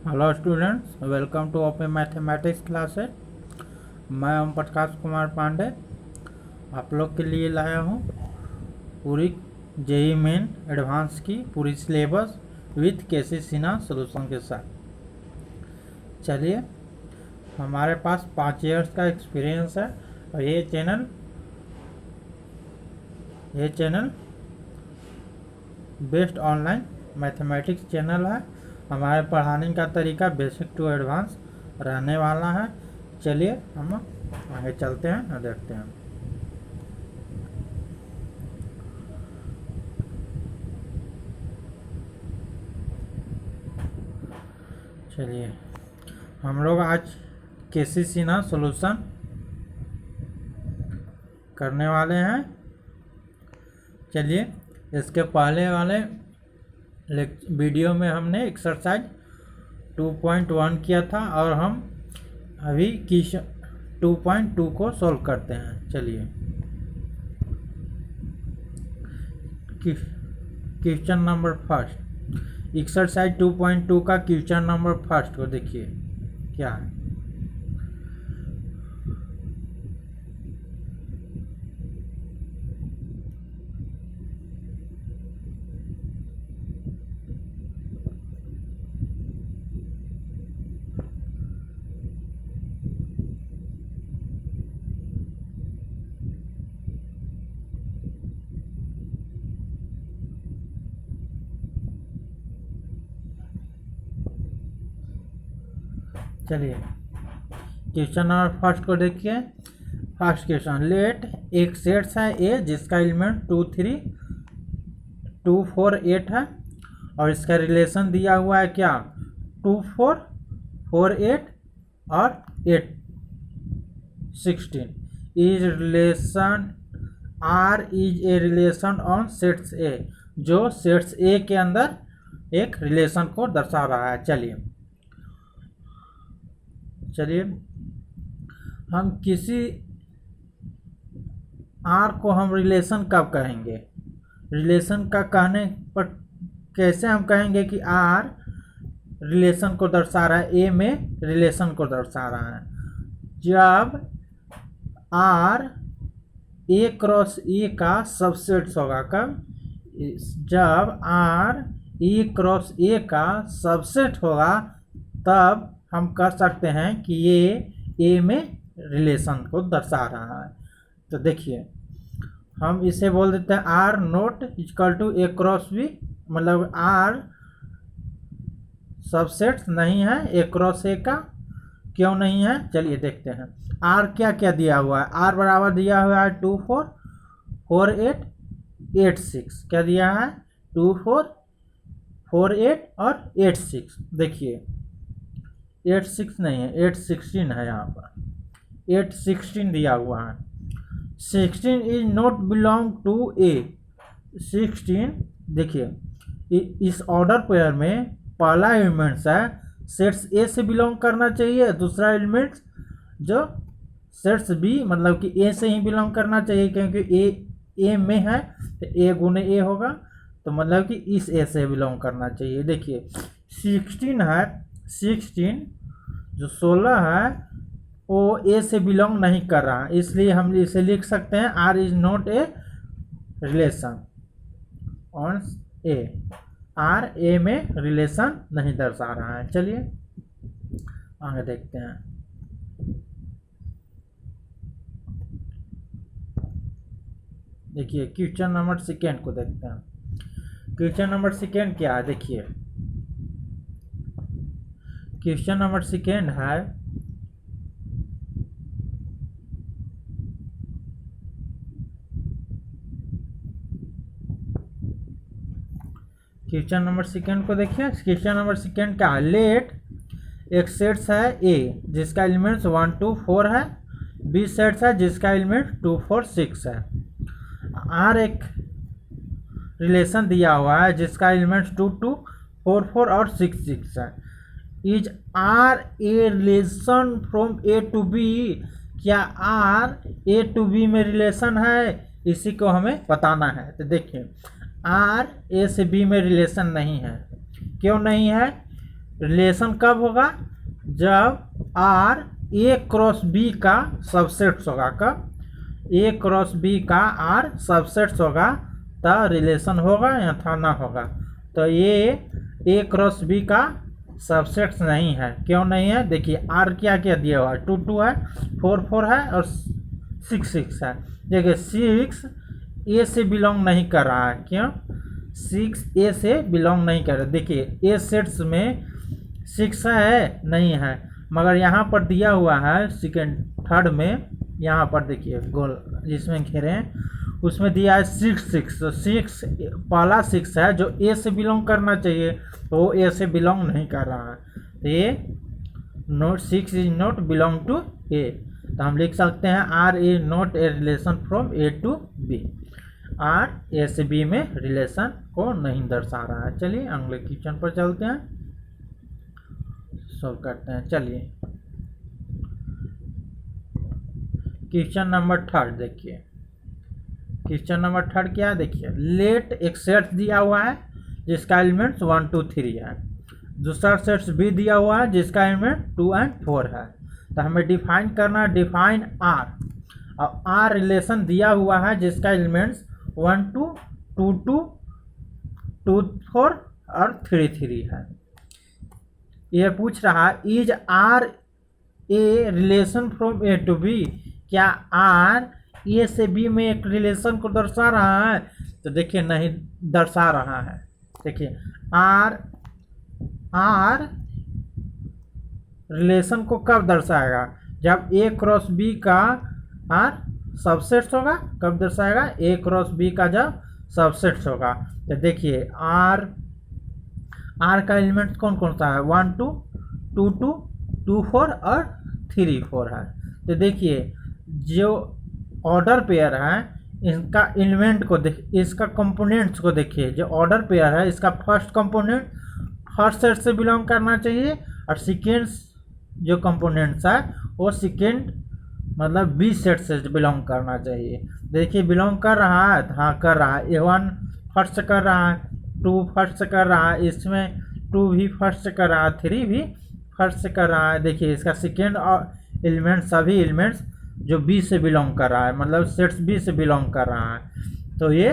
Hello students, welcome to open mathematics classes. मैं ओम प्रकाश कुमार पांडे आप लोग के लिए लाया हूँ पूरी जेई मेन एडवांस की पूरी syllabus with KC Sinha solution के साथ। चलिए, हमारे पास 5 इयर्स का एक्सपीरियंस है और ये channel best online mathematics channel है। हमारे पढ़ाने का तरीका बेसिक टू एडवांस रहने वाला है। चलिए हम आगे चलते हैं और देखते हैं। चलिए, हम लोग आज केसी सिन्हा सॉल्यूशन करने वाले हैं। चलिए, इसके पहले वाले वीडियो में हमने एक्सरसाइज 2.1 किया था और हम अभी 2.2 को सॉल्व करते हैं। चलिए, क्वेश्चन नंबर फर्स्ट, एक्सरसाइज 2.2 का क्वेश्चन नंबर फर्स्ट को देखिए क्या है। चलिए, क्वेश्चन नंबर फर्स्ट को देखिए। फर्स्ट क्वेश्चन, लेट एक सेट्स है ए जिसका एलिमेंट 2, 3, 2, 4, 8 है और इसका रिलेशन दिया हुआ है क्या, 2, 4, 4, 8 और 8, 16 is relation R is a relation on sets A, जो सेट्स ए के अंदर एक रिलेशन को दर्शा रहा है। चलिए, हम किसी आर को हम रिलेशन कब कहेंगे, रिलेशन का कहने पर कैसे हम कहेंगे कि आर रिलेशन को दर्शा रहा है, ए में रिलेशन को दर्शा रहा है, जब आर ए क्रॉस ए का सबसेट होगा। कब, जब आर ए क्रॉस ए का सबसेट होगा तब हम कह सकते हैं कि ये ए में रिलेशन को दर्शा रहा है। तो देखिए, हम इसे बोल देते हैं R not equal to A cross B, मतलब आर सबसेट नहीं है ए क्रॉस ए का। क्यों नहीं है, चलिए देखते हैं। आर क्या क्या दिया हुआ है, आर बराबर दिया हुआ है 2, 4, 4, 8, 8, 6। क्या दिया है, 2, 4, 4, 8 और 8, 6। देखिए 8, 6 नहीं है, 8, 16 है। यहाँ पर 8, 16 दिया हुआ है। 16 इज नॉट बिलोंग टू ए। 16 देखिए, इस ऑर्डर पेयर में पहला एलिमेंट्स है सेट्स ए से बिलोंग करना चाहिए, दूसरा एलिमेंट्स जो सेट्स बी मतलब कि ए से ही बिलोंग करना चाहिए, क्योंकि ए में है तो ए गुने ए होगा, तो मतलब कि इस ए से बिलोंग करना चाहिए। देखिए 16 है, 16 जो 16 है वो ए से बिलोंग नहीं कर रहा है, इसलिए हम इसे लिख सकते हैं R is not A relation on A, R A में रिलेशन नहीं दर्शा रहा है। चलिए आगे देखते हैं। देखिए क्वेश्चन नंबर सेकेंड को देखते हैं। क्वेश्चन नंबर सेकेंड क्या है, देखिए क्वेश्चन नंबर सेकेंड है, क्वेश्चन नंबर सेकेंड को देखिए। क्वेश्चन नंबर सेकेंड क्या है, लेट एक सेट्स है ए जिसका एलिमेंट्स 1, 2, 4 है, बी सेट्स है जिसका एलिमेंट 2, 4, 6 है। आर एक रिलेशन दिया हुआ है जिसका एलिमेंट्स 2, 2, 4, 4 और 6, 6 है। Is R A relation from A to B, क्या आर ए टू बी में रिलेशन है, इसी को हमें बताना है। तो देखिए आर ए से बी में रिलेशन नहीं है। क्यों नहीं है, रिलेशन कब होगा? जब आर ए क्रॉस बी का सबसेट्स होगा। कब ए क्रॉस बी का आर सबसेट्स होगा तब रिलेशन होगा या था ना होगा। तो ये ए क्रॉस बी का सबसेट्स नहीं है। क्यों नहीं है? देखिए आर क्या क्या दिया हुआ है, 2 2 है, 4 4 है और 6 6 है। देखिए 6 ए से बिलोंग नहीं कर रहा है। क्यों? 6 ए से बिलोंग नहीं कर रहा। देखिए ए सेट्स में 6 है नहीं है, मगर यहाँ पर दिया हुआ है सेकेंड थर्ड में, यहाँ पर देखिए गोल जिसमें घेरे हैं उसमें दिया है 6 6। तो 6 पहला 6 है जो ए से बिलोंग करना चाहिए, तो वो ए से बिलोंग नहीं कर रहा है। तो ये note 6 is not belong to A. तो हम लिख सकते हैं R A not A relation from A to B. R A से बी में रिलेशन को नहीं दर्शा रहा है। चलिए अगले क्वेश्चन पर चलते हैं, सॉल्व करते हैं। चलिए क्वेश्चन नंबर 3 देखिए। क्वेश्चन नंबर 3 क्या है? देखिए लेट एक सेट दिया हुआ है जिसका एलिमेंट्स 1 2 3 है। दूसरा सेट्स भी दिया हुआ है जिसका एलिमेंट 2 और 4 है। तो हमें डिफाइन करना, डिफाइन आर। और आर रिलेशन दिया हुआ है जिसका एलिमेंट्स 1 2 2 2 2 4 और 3 3 है। यह पूछ रहा है is R A relation from A to B. क्या आर ए से बी में एक रिलेशन को दर्शा रहा है? तो देखिए नहीं दर्शा रहा है। देखिए आर रिलेशन को कब दर्शाएगा? जब ए क्रॉस बी का आर सबसेट्स होगा। कब दर्शाएगा? ए क्रॉस बी का जब सबसेट्स होगा। तो देखिए आर का एलिमेंट कौन कौन सा है? 1 2 2 2 2 4 और 3 4 है। तो देखिए जो ऑर्डर पेयर है इसका एलिमेंट को इसका कंपोनेंट्स को देखिए। जो ऑर्डर पेयर है इसका फर्स्ट कंपोनेंट फर्स्ट सेट से बिलोंग करना चाहिए और सेकेंड जो कंपोनेंट्स है वो सेकेंड मतलब बी सेट से बिलोंग करना चाहिए। देखिए बिलोंग कर रहा है, हाँ कर रहा है। A1 फर्स्ट से कर रहा है, 2 फर्स्ट से कर रहा है, इसमें 2 भी फर्स्ट से कर रहा है, 3 भी फर्स्ट से कर रहा है। देखिए इसका सेकेंड एलिमेंट सभी एलिमेंट्स जो बी से बिलोंग कर रहा है, मतलब सेट्स बी से बिलोंग कर रहा है, तो ये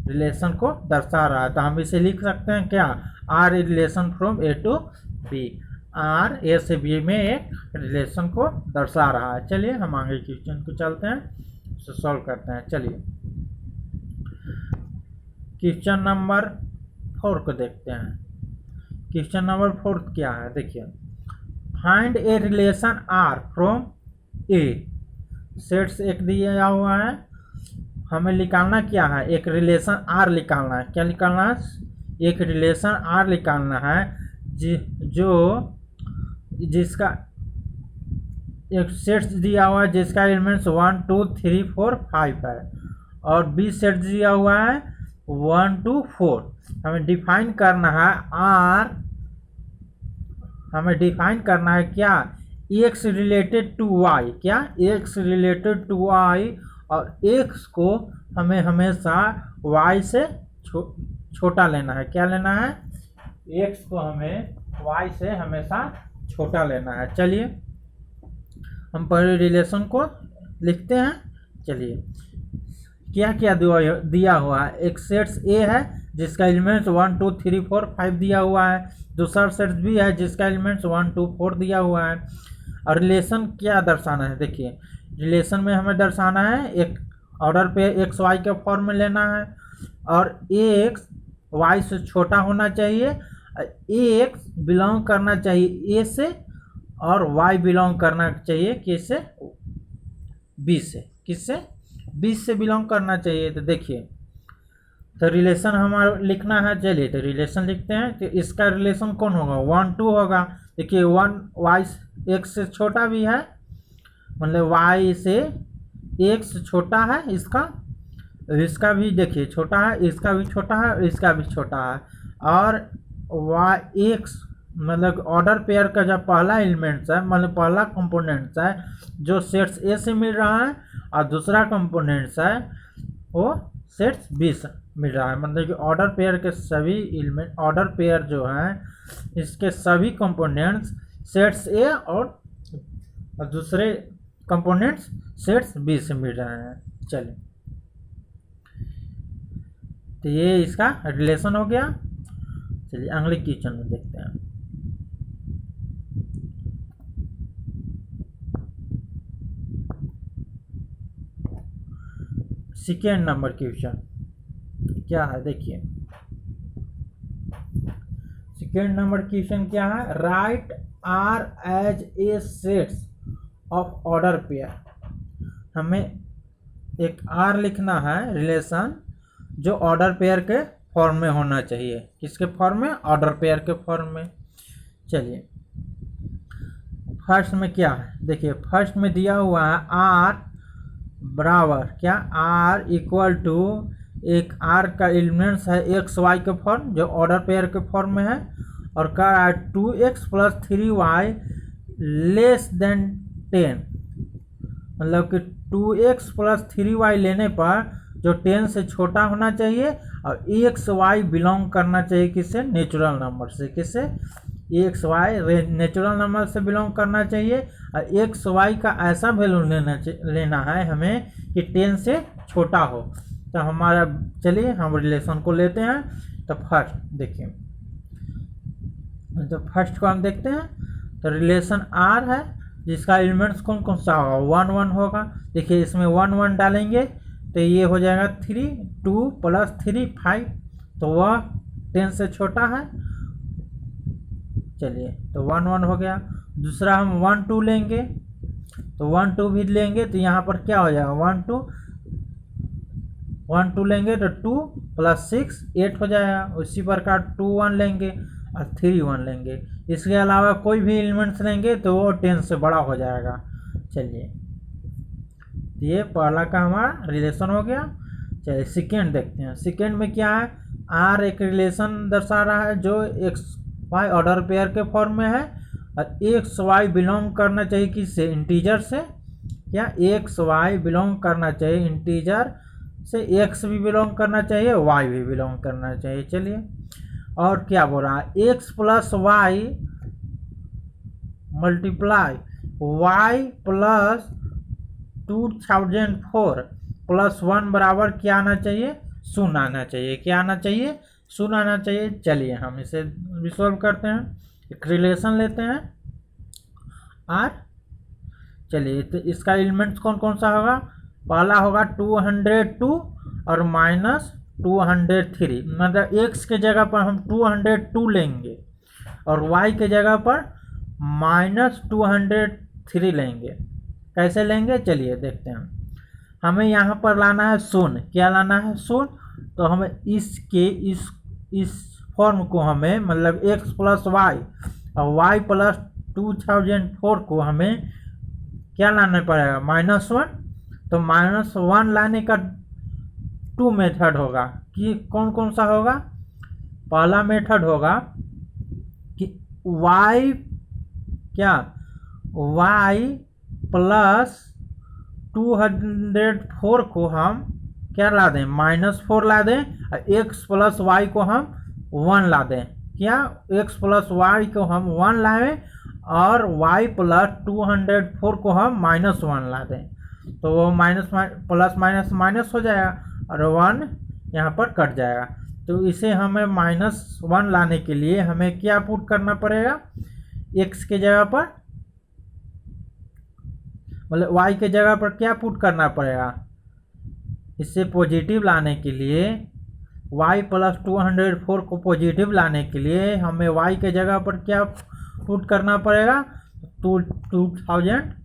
रिलेशन को दर्शा रहा है। तो हम इसे लिख सकते हैं क्या? R A relation from A to B. R A से बी में एक रिलेशन को दर्शा रहा है। चलिए हम आगे क्वेश्चन को चलते हैं, उसे सॉल्व करते हैं। चलिए क्वेश्चन नंबर 4 को देखते हैं। क्वेश्चन नंबर 4 क्या है? देखिए find a relation R from A. Sets एक दिया हुआ है, हमें निकालना क्या है? एक रिलेशन आर निकालना है। क्या निकालना है? एक रिलेशन आर निकालना है जिसका एक सेट्स दिया हुआ है जिसका एलिमेंट्स 1 2 3 4 5 है और बी सेट दिया हुआ है 1 2 4। हमें डिफाइन करना है आर, हमें डिफाइन करना है क्या? X related to y. क्या? एक्स रिलेटेड टू वाई, और एक्स को हमें हमेशा वाई से छोटा लेना है। क्या लेना है? एक्स को हमें वाई से हमेशा छोटा लेना है। चलिए हम पहले रिलेशन को लिखते हैं। चलिए क्या क्या दिया हुआ है? एक सेट्स ए है जिसका एलिमेंट्स 1 2 3 4 5 दिया हुआ है। दूसरा सेट्स बी है जिसका एलिमेंट्स 1 2 4 दिया हुआ है। और रिलेशन क्या दर्शाना है? देखिए रिलेशन में हमें दर्शाना है एक ऑर्डर पे एक्स वाई के फॉर्म में लेना है और एक्स वाई से छोटा होना चाहिए, एक्स बिलोंग करना चाहिए ए से और वाई बिलोंग करना चाहिए किससे? बी से। किससे? बी से बिलोंग करना चाहिए। तो देखिए तो रिलेशन हमारा लिखना है। चलिए तो रिलेशन लिखते हैं। तो इसका रिलेशन कौन होगा? 1 2 होगा। देखिए 1 वाई एक्स से छोटा भी है, मतलब वाई से एक्स छोटा है, इसका भी देखिए छोटा है, इसका भी छोटा है, इसका भी छोटा है। और वाई एक्स मतलब ऑर्डर पेयर का जब पहला एलिमेंट्स है, मतलब पहला कंपोनेंट्स है जो सेट्स ए से मिल रहा है और दूसरा कंपोनेंट्स है वो सेट्स बी से मिल रहा है, मतलब कि ऑर्डर पेयर के सभी एलिमेंट, ऑर्डर पेयर जो हैं इसके सभी कंपोनेंट्स सेट्स ए और दूसरे कंपोनेंट्स सेट्स बी से मिल रहे हैं। चलिए, तो ये इसका रिलेशन हो गया। चलिए अगले क्वेश्चन में देखते हैं। सेकेंड नंबर क्वेश्चन क्या है, देखिए सेकेंड नंबर क्वेश्चन क्या है, right R as a sets of order pair. हमें एक आर लिखना है रिलेशन जो ऑर्डर पेयर के फॉर्म में होना चाहिए। किसके फॉर्म में? ऑर्डर पेयर के फॉर्म में। चलिए फर्स्ट में क्या है, देखिए फर्स्ट में दिया हुआ है आर बराबर क्या, आर इक्वल टू एक आर का एलिमेंट्स है एक्स वाई के फॉर्म जो ऑर्डर पेयर के फॉर्म में है, और कह रहा है 2x plus 3y less than 10, मतलब कि 2x प्लस 3y लेने पर जो 10 से छोटा होना चाहिए और एक्स वाई बिलोंग करना चाहिए किससे? नेचुरल नंबर से। किससे? एक्स वाई नेचुरल नंबर से बिलोंग करना चाहिए, और एक्स वाई का ऐसा वैल्यू लेना है हमें कि 10 से छोटा हो। तो हमारा, चलिए हम रिलेशन को लेते हैं। तो फर्स्ट देखिए, तो फर्स्ट को हम देखते हैं। तो रिलेशन आर है जिसका एलिमेंट्स कौन कौन सा होगा? 1 1 होगा। देखिए इसमें 1 1 डालेंगे तो ये हो जाएगा 3, 2 प्लस 3 5, तो वह 10 से छोटा है। चलिए तो 1 1 हो गया। दूसरा हम 1 2 लेंगे, तो 1 2 भी लेंगे तो यहाँ पर क्या हो जाएगा? 1 2 लेंगे तो 2 प्लस 6 8 हो जाएगा। उसी प्रकार 2 1 लेंगे और 3 1 लेंगे। इसके अलावा कोई भी एलिमेंट्स लेंगे तो वो 10 से बड़ा हो जाएगा। चलिए ये पहला का हमारा रिलेशन हो गया। चलिए सेकेंड देखते हैं। सेकेंड में क्या है, आर एक रिलेशन दर्शा रहा है जो एक्स वाई ऑर्डर पेयर के फॉर्म में है, और एक्स वाई बिलोंग करना चाहिए किससे? इंटीजर से। क्या एक्स वाई बिलोंग करना चाहिए इंटीजर से, एक्स भी बिलोंग करना चाहिए, वाई भी बिलोंग करना चाहिए। चलिए और क्या बोल रहा है, x plus y multiply y plus 2004 plus 1 बराबर क्या आना चाहिए? 0 आना चाहिए। क्या आना चाहिए? 0 आना चाहिए। चलिए हम इसे रिसॉल्व करते हैं। एक रिलेशन लेते हैं आर। चलिए तो इसका एलिमेंट्स कौन कौन सा होगा? पहला होगा 202 और माइनस 203, मतलब एक्स के जगह पर हम 202 लेंगे और वाई के जगह पर माइनस 203 लेंगे। कैसे लेंगे? चलिए देखते हैं। हमें यहाँ पर लाना है 0। क्या लाना है? 0। तो हमें इसके इस फॉर्म को हमें, मतलब x प्लस वाई और y प्लस 2004 को हमें क्या लाना पड़ेगा? -1। तो -1 लाने का 2 मेथड होगा। कि कौन कौन सा होगा? पहला मेथड होगा कि y क्या, y प्लस 204 को हम क्या ला दें? -4 ला दें, और x प्लस वाई को हम 1 ला दें। क्या, x प्लस वाई को हम 1 लाएं और y प्लस 204 को हम -1 ला दें। तो वो माइनस प्लस माइनस माइनस हो जाएगा और 1 यहाँ पर कट जाएगा। तो इसे हमें -1 लाने के लिए हमें क्या पुट करना पड़ेगा? x के जगह पर, मतलब y के जगह पर क्या पुट करना पड़ेगा? इससे पॉजिटिव लाने के लिए, y प्लस 204 को पॉजिटिव लाने के लिए हमें y के जगह पर क्या पुट करना पड़ेगा? 2000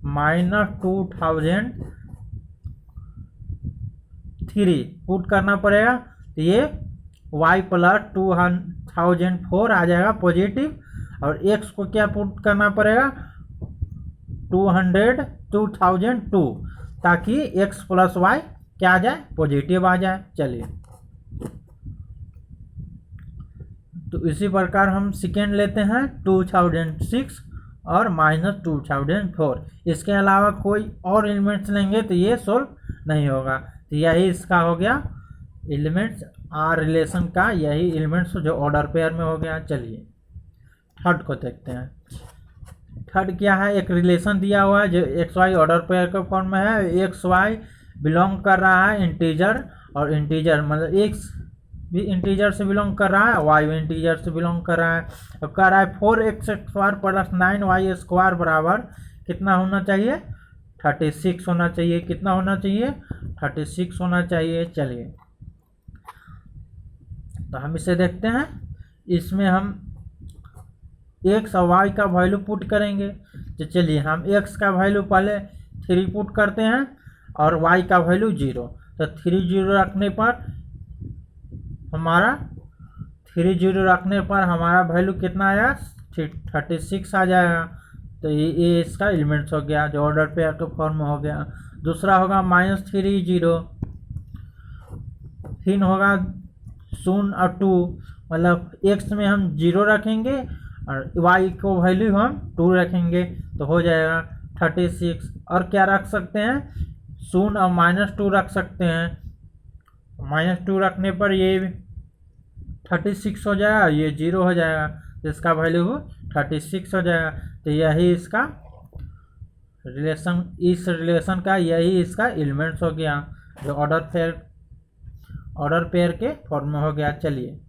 माइनस 2003 पुट करना पड़ेगा। तो ये y प्लस 2004 आ जाएगा पॉजिटिव, और x को क्या पुट करना पड़ेगा? 2002, ताकि x प्लस वाई क्या आ जाए? पॉजिटिव आ जाए। चलिए तो इसी प्रकार हम सेकेंड लेते हैं 2006 और -2004। इसके अलावा कोई और एलिमेंट्स लेंगे तो ये सोल्व नहीं होगा। तो यही इसका हो गया एलिमेंट्स आर रिलेशन का यही एलिमेंट्स जो ऑर्डर पेयर में हो गया। चलिए थर्ड को देखते हैं। थर्ड क्या है, एक रिलेशन दिया हुआ है जो एक्स वाई ऑर्डर पेयर के फॉर्म में है। एक्स वाई बिलोंग कर रहा है इंटीजर, और इंटीजर मतलब एक्स भी इंटीजर से बिलोंग कर रहा है, वाई भी इंटीजर से बिलोंग कर रहा है। तो कह रहा है 4x² प्लस 9y² बराबर कितना होना चाहिए, 36 होना चाहिए। कितना होना चाहिए, 36 होना चाहिए। चलिए तो हम इसे देखते हैं। इसमें हम एक्स और वाई का वैल्यू पुट करेंगे। तो चलिए हम एक्स का वैल्यू पहले 3 पुट करते हैं और वाई का वैल्यू 0। तो 3 0 रखने पर हमारा वैल्यू कितना आया, 36 आ जाएगा। तो ये इसका एलिमेंट्स हो गया जो ऑर्डर पेयर के फॉर्म में हो गया। दूसरा होगा -3 0, फिर होगा 0 और 2, मतलब एक्स में हम 0 रखेंगे और वाई को वैल्यू हम 2 रखेंगे, तो हो जाएगा 36। और क्या रख सकते हैं, 0 और -2 रख सकते हैं। -2 रखने पर ये 36 हो जाएगा, ये 0 हो जाएगा, तो इसका वैल्यू 36 हो जाएगा। तो यही इसका रिलेशन, इस रिलेशन का यही इसका एलिमेंट्स हो गया जो ऑर्डर पेयर के फॉर्म में हो गया। चलिए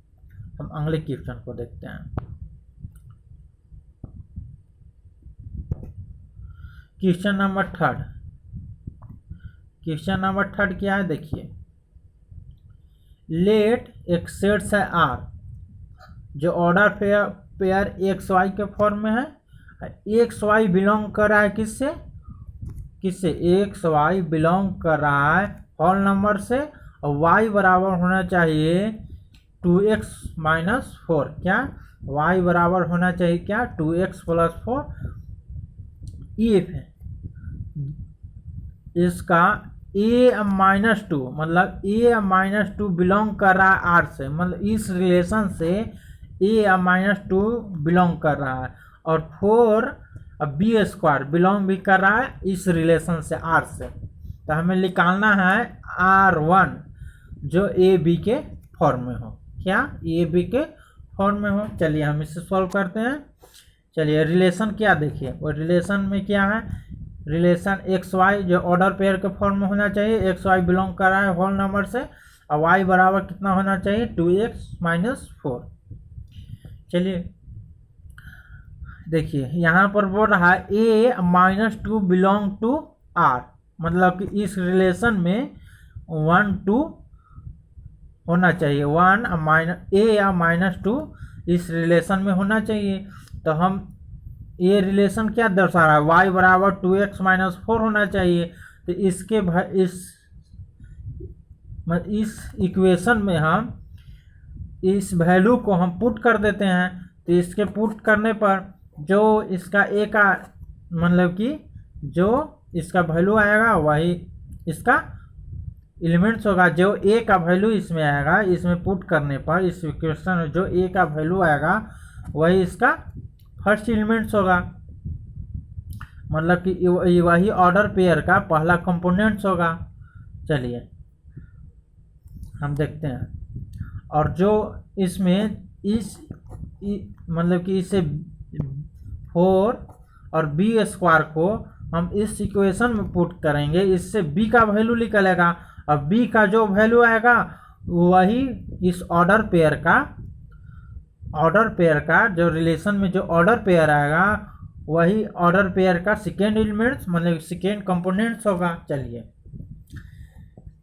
हम अगले क्वेश्चन को देखते हैं। क्वेश्चन नंबर थर्ड क्या है, देखिए। लेट एक सेट से आर जो ऑर्डर पेयर एक्स वाई के फॉर्म में है। एक्स वाई बिलोंग कर रहा है किससे, एक्स वाई बिलोंग कर रहा है होल नंबर से, और वाई बराबर होना चाहिए 2x - 4। क्या, वाई बराबर होना चाहिए क्या, 2x + 4। इफ इसका a-2 मतलब a-2 बिलोंग कर रहा है आर से, मतलब इस रिलेशन से a-2 बिलोंग कर रहा है, और 4b² बिलोंग भी कर रहा है इस रिलेशन से आर से। तो हमें निकालना है R1 जो a-b के फॉर्म में हो। क्या, a-b के फॉर्म में हो। चलिए हम इसे सॉल्व करते हैं। चलिए रिलेशन क्या देखिए, वो रिलेशन में क्या है, रिलेशन एक्स वाई जो ऑर्डर पेयर के फॉर्म में होना चाहिए। एक्स वाई बिलोंग कर रहा है होल नंबर से, और वाई बराबर कितना होना चाहिए, 2x - 4। चलिए देखिए यहाँ पर बोल रहा है a-2 बिलोंग टू आर, मतलब कि इस रिलेशन में 1 2 होना चाहिए, a-2 इस रिलेशन में होना चाहिए। तो हम ये रिलेशन क्या दर्शा रहा है, y बराबर 2x - 4 होना चाहिए। तो इसके इस इक्वेशन में हम इस वैल्यू को हम पुट कर देते हैं। तो इसके पुट करने पर जो इसका a का मतलब कि जो इसका वैल्यू आएगा वही इसका एलिमेंट्स होगा। जो a का वैल्यू इसमें आएगा, इसमें पुट करने पर इस इक्वेशन में जो a का वैल्यू आएगा वही इसका फर्स्ट एलिमेंट्स होगा, मतलब कि वही ऑर्डर पेयर का पहला कंपोनेंट्स होगा। चलिए हम देखते हैं। और जो इसमें मतलब कि इसे 4 और b² को हम इस इक्वेशन में पुट करेंगे, इससे b का वैल्यू निकलेगा, और b का जो वैल्यू आएगा वही इस ऑर्डर पेयर का जो रिलेशन में जो ऑर्डर पेयर आएगा वही ऑर्डर पेयर का सेकेंड एलिमेंट्स मतलब सेकेंड कंपोनेंट्स होगा। चलिए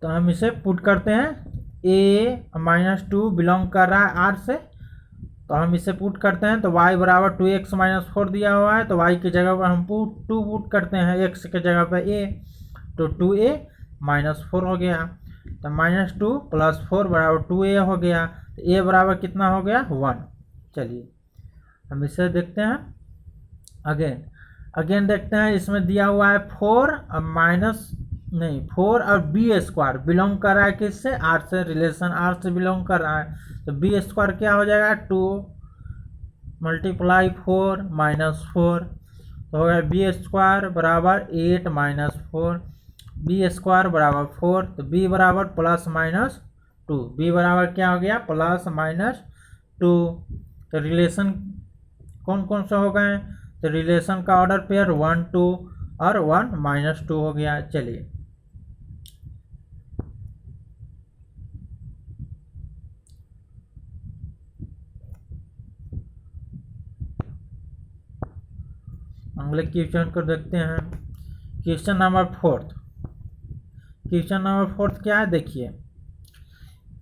तो हम इसे पुट करते हैं। a-2 बिलोंग कर रहा है आर से, तो हम इसे पुट करते हैं। तो y बराबर 2x - 4 दिया हुआ है, तो y की जगह पर हम 2 पुट करते हैं, x के जगह पर a, तो 2a - 4 हो गया। तो -2 + 4 बराबर 2a हो गया। तो a बराबर कितना हो गया, 1। चलिए हम इसे देखते हैं अगेन देखते हैं। इसमें दिया हुआ है 4 और b² बिलोंग कर रहा है किससे, आर से, रिलेशन आर से बिलोंग कर रहा है। तो b² क्या हो जाएगा, 2 × 4 - 4, तो हो गया b² बराबर 8 - 4, b² बराबर 4, तो b बराबर +- 2, बी बराबर क्या हो गया प्लस माइनस 2। तो रिलेशन कौन कौन से हो गए, तो रिलेशन का ऑर्डर पेयर 1 2 और 1 -2 हो गया। चलिए अगले क्वेश्चन को देखते हैं। Question number 4। क्वेश्चन नंबर 4 क्या है देखिए,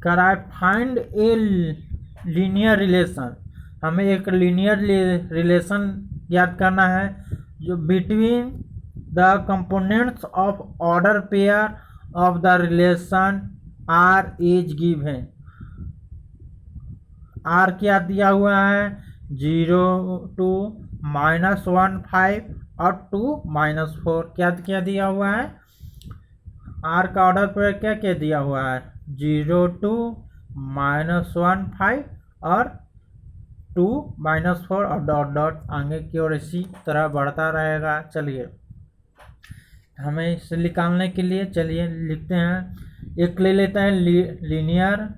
कर I find a linear relation. हमें एक लीनियर रिलेशन याद करना है जो between the components of order pair of the relation R is given. R क्या दिया हुआ है 0 2 -1 5 और 2 -4। क्या दिया हुआ है, आर का ऑर्डर पेयर क्या क्या दिया हुआ है 0 2 -1 5 और 2 -4 और डॉट डॉट आगे की ओर इसी तरह बढ़ता रहेगा। चलिए हमें इसे निकालने के लिए चलिए लिखते हैं। एक ले लेते हैं लीनियर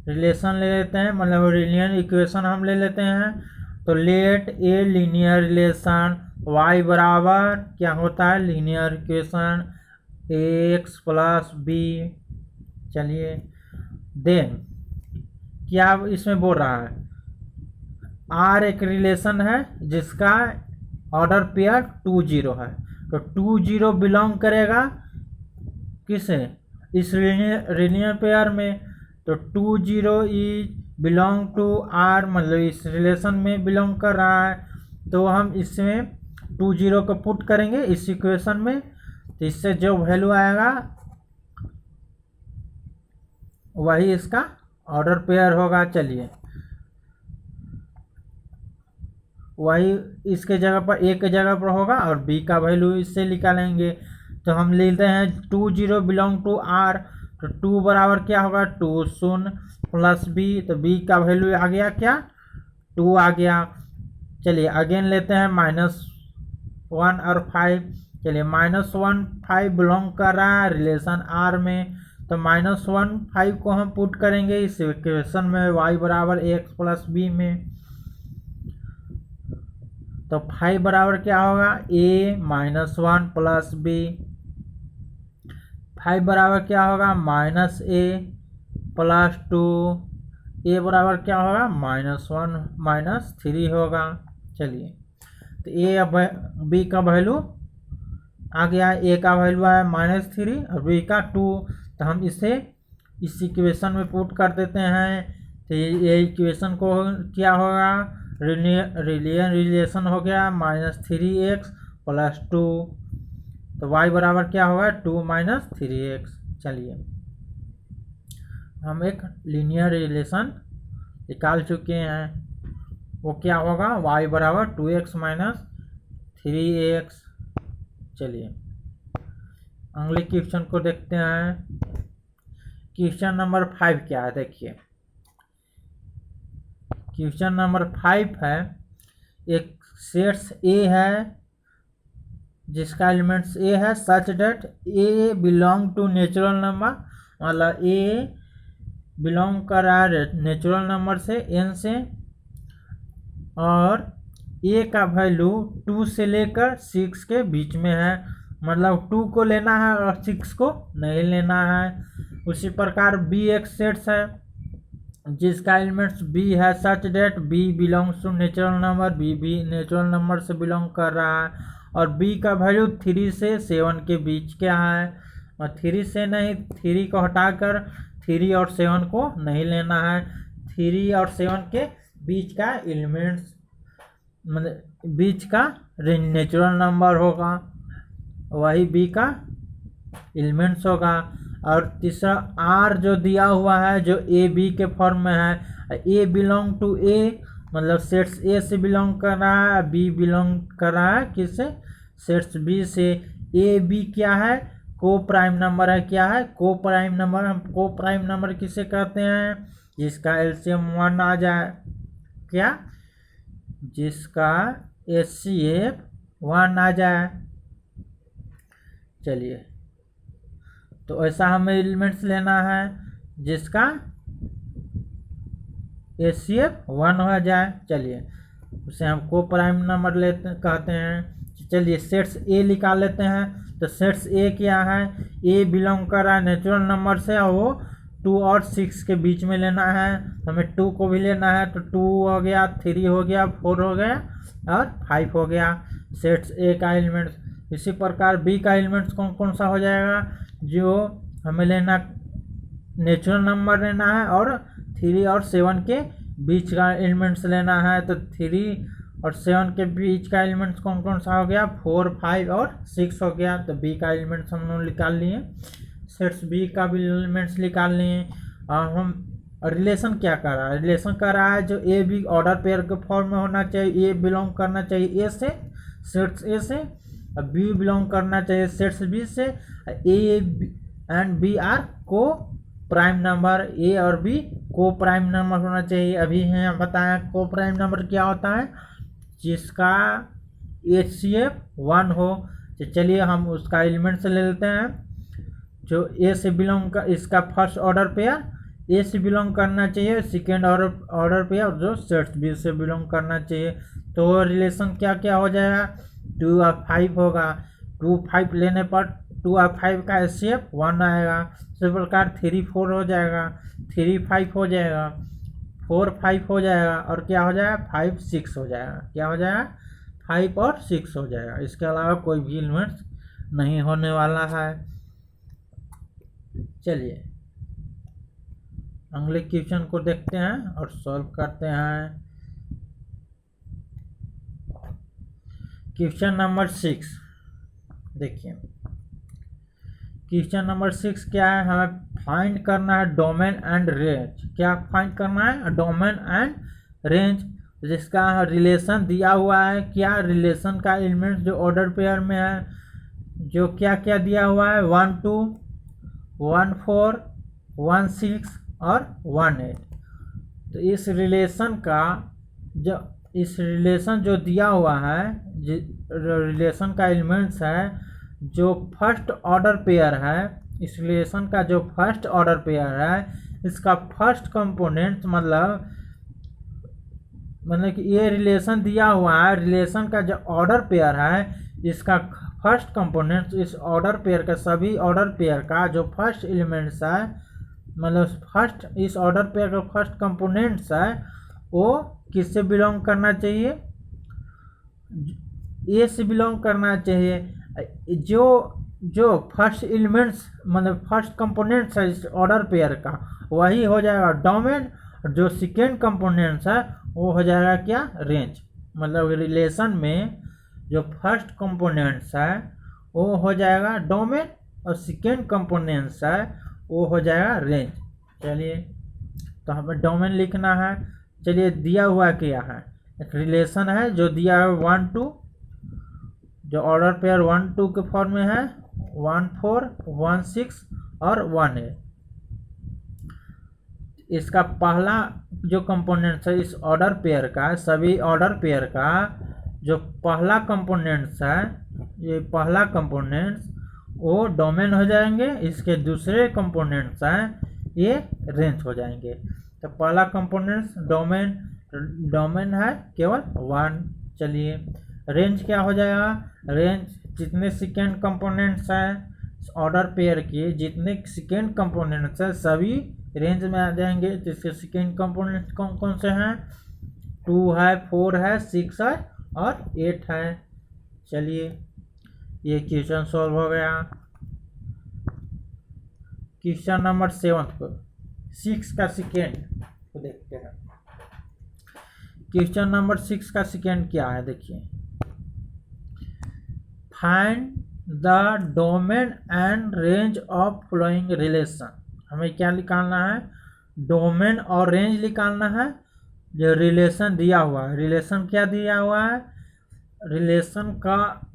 रिलेशन ले लेते हैं, मतलब लीनियर इक्वेशन हम ले लेते हैं। तो let a linear relation y बराबर क्या होता है linear equation x plus b. चलिए देन क्या इसमें बोल रहा है, आर एक रिलेशन है जिसका ऑर्डर पेयर 2 0 है। तो 2 0 बिलोंग करेगा किसे, इस लीनियर पेयर में। तो 2 0 इज बिलोंग टू आर, मतलब इस रिलेशन में बिलोंग कर रहा है। तो हम इसमें 2 0 को पुट करेंगे इस इक्वेशन में, तो इससे जो वैल्यू आएगा वही इसका ऑर्डर पेयर होगा। चलिए वही इसके जगह पर ए के जगह पर होगा और बी का वैल्यू इससे निकालेंगे। तो हम लेते हैं 2 0 बिलोंग टू आर। तो 2 बराबर क्या होगा 2 0 प्लस बी। तो बी का वैल्यू आ गया क्या 2 आ गया। चलिए अगेन लेते हैं -1 और 5। चलिए -1 5 बिलोंग कर रहा है रिलेशन आर में। तो -1 5 को हम पुट करेंगे इस इक्वेशन में y बराबर एक्स प्लस बी में। तो 5 बराबर क्या होगा a -1 प्लस बी। 5 बराबर क्या होगा -a प्लस 2। a बराबर क्या होगा -1 -3 होगा। चलिए तो a अब b का वैल्यू आ गया, a का वैल्यू आया -3 और b का 2। तो हम इसे इस इक्वेशन में पुट कर देते हैं। तो ये इक्वेशन को क्या होगा रिलेशन हो गया -3x प्लस 2। तो y बराबर क्या होगा 2 -3x। चलिए हम एक लीनियर रिलेशन निकाल चुके हैं, वो क्या होगा y बराबर 2x -3x। चलिए अगले क्वेश्चन को देखते हैं। क्वेश्चन नंबर 5 क्या है देखिए, क्वेश्चन नंबर 5 है एक सेट्स ए है जिसका एलिमेंट्स ए है such that A belong to natural number, मतलब ए बिलोंग कर रहा है नेचुरल नंबर से n से, और ए का वैल्यू 2 से लेकर 6 के बीच में है, मतलब 2 को लेना है और 6 को नहीं लेना है। उसी प्रकार बी एक सेट्स है जिसका एलिमेंट्स बी है such that B belongs to natural number, B भी नेचुरल नंबर से बिलोंग कर रहा है, और बी का वैल्यू 3 से 7 के बीच क्या है, और 3 से नहीं 3 को हटाकर 3 और 7 को नहीं लेना है। 3 और 7 के बीच का एलिमेंट्स मतलब बीच का नेचुरल नंबर होगा, वही बी का एलिमेंट्स होगा। और तीसरा आर जो दिया हुआ है जो ए बी के फॉर्म में है, ए बिलोंग टू ए मतलब सेट्स ए से बिलोंग कर रहा है, बी बिलोंग कर रहा है किससे सेट्स बी से। ए बी क्या है को प्राइम नंबर है, क्या है को प्राइम नंबर। हम को प्राइम नंबर किसे कहते हैं जिसका एलसीएम 1 आ जाए, क्या जिसका एचसीएफ 1 आ जाए। चलिए तो ऐसा हमें एलिमेंट्स लेना है जिसका HCF 1 हो जाए। चलिए उसे हम को प्राइम नंबर लेते कहते हैं। चलिए सेट्स ए निकाल लेते हैं। तो सेट्स ए क्या है, ए बिलोंग कर रहा है नेचुरल नंबर से और वो 2 और 6 के बीच में लेना है। हमें 2 को भी लेना है तो 2 हो गया, 3 हो गया, 4 हो गया और 5 हो गया सेट्स ए का एलिमेंट्स। इसी प्रकार बी का एलिमेंट्स कौन कौन सा हो जाएगा, जो हमें लेना नेचुरल नंबर लेना है और 3 और 7 के बीच का एलिमेंट्स लेना है। तो 3 और 7 के बीच का एलिमेंट्स कौन कौन सा हो गया, 4, 5 और 6 हो गया। तो बी का एलिमेंट्स हम लोग निकाल लिए, सेट्स बी का भी एलिमेंट्स निकाल लिए। और हम रिलेशन क्या कर रहा है, रिलेशन कर रहा है जो ए बी ऑर्डर पेयर के फॉर्म में होना चाहिए। ए बिलोंग करना चाहिए ए से, सेट्स ए से, और बी बिलोंग करना चाहिए सेट्स बी से। ए एंड बी आर को प्राइम नंबर, ए और बी को प्राइम नंबर होना चाहिए। अभी है बताया को प्राइम नंबर क्या होता है, जिसका HCF 1 हो। तो चलिए हम उसका एलिमेंट से ले लेते हैं। जो ए से बिलोंग कर, इसका फर्स्ट ऑर्डर पेयर ए से बिलोंग करना चाहिए, सेकेंड ऑर्डर पेयर जो सेट्स बी से बिलोंग करना चाहिए। तो रिलेशन क्या क्या हो जाएगा, 2 और 5 होगा। 2, 5 लेने पर 2 और 5 का HCF 1 आएगा। इसी प्रकार 3, 4 हो जाएगा, 3, 5 हो जाएगा, 4, 5 हो जाएगा और क्या हो जाएगा 5, 6 हो जाएगा। क्या हो जाएगा 5 और 6 हो जाएगा। इसके अलावा कोई भी एलिमेंट्स नहीं होने वाला है। चलिए अगले क्वेश्चन को देखते हैं और सॉल्व करते हैं। क्वेश्चन नंबर 6 देखिए, क्वेश्चन नंबर 6 क्या है, हमें फाइंड करना है डोमेन एंड रेंज। क्या फाइंड करना है, डोमेन एंड रेंज, जिसका रिलेशन दिया हुआ है। क्या रिलेशन का एलिमेंट जो ऑर्डर पेयर में है, जो क्या क्या दिया हुआ है, 1, 2, 1, 4, 1, 6 और 1, 8। तो इस रिलेशन जो दिया हुआ है, रिलेशन का एलिमेंट्स है जो फर्स्ट ऑर्डर पेयर है, इस रिलेशन का जो फर्स्ट ऑर्डर पेयर है, इसका फर्स्ट कंपोनेंट मतलब कि ये रिलेशन दिया हुआ है, रिलेशन का जो ऑर्डर पेयर है, इसका फर्स्ट कंपोनेंट, इस ऑर्डर पेयर का सभी ऑर्डर पेयर का जो फर्स्ट एलिमेंट्स है, मतलब फर्स्ट इस ऑर्डर पेयर का फर्स्ट कंपोनेंट्स है, वो किससे बिलोंग करना चाहिए, ए से बिलोंग करना चाहिए। जो फर्स्ट एलिमेंट्स मतलब फर्स्ट कंपोनेंट्स है इस ऑर्डर पेयर का, वही हो जाएगा डोमेन। जो सेकेंड कंपोनेंट्स है वो हो जाएगा क्या, रेंज। मतलब रिलेशन में जो फर्स्ट कंपोनेंट्स है वो हो जाएगा डोमेन और सेकेंड कंपोनेंट्स है वो हो जाएगा रेंज। चलिए तो हमें डोमेन लिखना है। चलिए दिया हुआ क्या है, एक रिलेशन है जो दिया है 1, 2, जो ऑर्डर पेयर 1, 2 के फॉर्म में है, 1, 4, 1, 6 और 1, 8। इसका पहला जो कंपोनेंट्स है इस ऑर्डर पेयर का, सभी ऑर्डर पेयर का जो पहला कंपोनेंट्स है, ये पहला कंपोनेंट्स वो डोमेन हो जाएंगे, इसके दूसरे कंपोनेंट्स हैं ये रेंज हो जाएंगे। तो पहला कंपोनेंट्स डोमेन है केवल 1। चलिए रेंज क्या हो जाएगा, रेंज जितने सेकेंड कंपोनेंट्स हैं ऑर्डर पेयर के, जितने सेकेंड कंपोनेंट्स हैं सभी रेंज में आ जाएंगे। जिसके सेकेंड कंपोनेंट्स कौन कौन से हैं, 2 है, 4 है, 6 है और 8 है। चलिए ये क्वेश्चन सॉल्व हो गया। क्वेश्चन नंबर 7 को 6 का सेकेंड को देखते हैं। क्वेश्चन नंबर 6 का सेकेंड क्या है, देखिए, find the domain and range of flowing relation. हमें क्या निकालना है, डोमेन और रेंज निकालना है। जो रिलेशन दिया हुआ है, रिलेशन क्या दिया हुआ है, रिलेशन का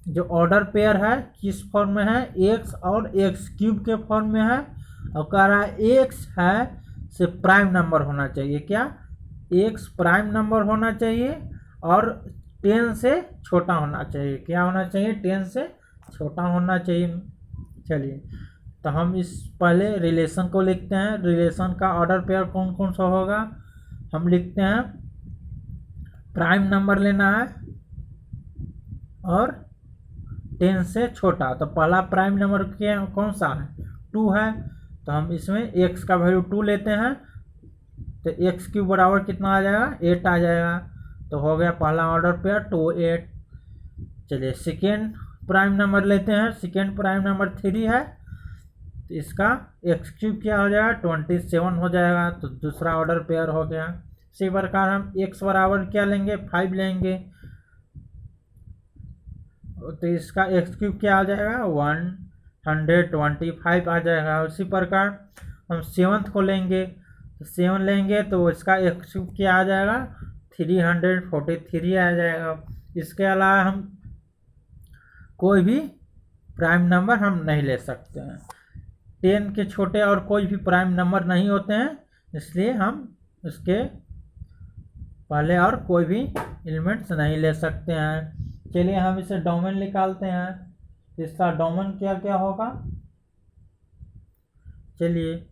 जो ऑर्डर पेयर है किस फॉर्म में है, x और x³ के फॉर्म में है, और कह रहा है x है से प्राइम नंबर होना चाहिए। क्या, x प्राइम नंबर होना चाहिए और 10 से छोटा होना चाहिए। क्या होना चाहिए, 10 से छोटा होना चाहिए। चलिए तो हम इस पहले रिलेशन को लिखते हैं। रिलेशन का ऑर्डर पेयर कौन कौन सा होगा, हम लिखते हैं प्राइम नंबर लेना है और 10 से छोटा। तो पहला प्राइम नंबर क्या कौन सा है, 2 है। तो हम इसमें x का वैल्यू 2 लेते हैं, तो x क्यूब बराबर कितना आ जाएगा, 8 आ जाएगा। तो हो गया पहला ऑर्डर पेयर 2 8। चलिए सेकेंड प्राइम नंबर लेते हैं। सेकेंड प्राइम नंबर 3 है, तो इसका x क्यूब क्या हो जाएगा, 27 हो जाएगा। तो दूसरा ऑर्डर पेयर हो गया। इसी प्रकार हम x बराबर क्या लेंगे, 5 लेंगे, तो इसका x क्यूब क्या आ जाएगा, 125 आ जाएगा। उसी प्रकार हम 7th को लेंगे, तो 7 लेंगे तो इसका x क्यूब क्या आ जाएगा, 343 आ जाएगा। इसके अलावा हम कोई भी प्राइम नंबर हम नहीं ले सकते हैं। 10 के छोटे और कोई भी प्राइम नंबर नहीं होते हैं, इसलिए हम इसके पहले और कोई भी एलिमेंट्स नहीं ले सकते हैं। चलिए हम इसे डोमेन निकालते हैं। इसका डोमेन क्या क्या होगा, चलिए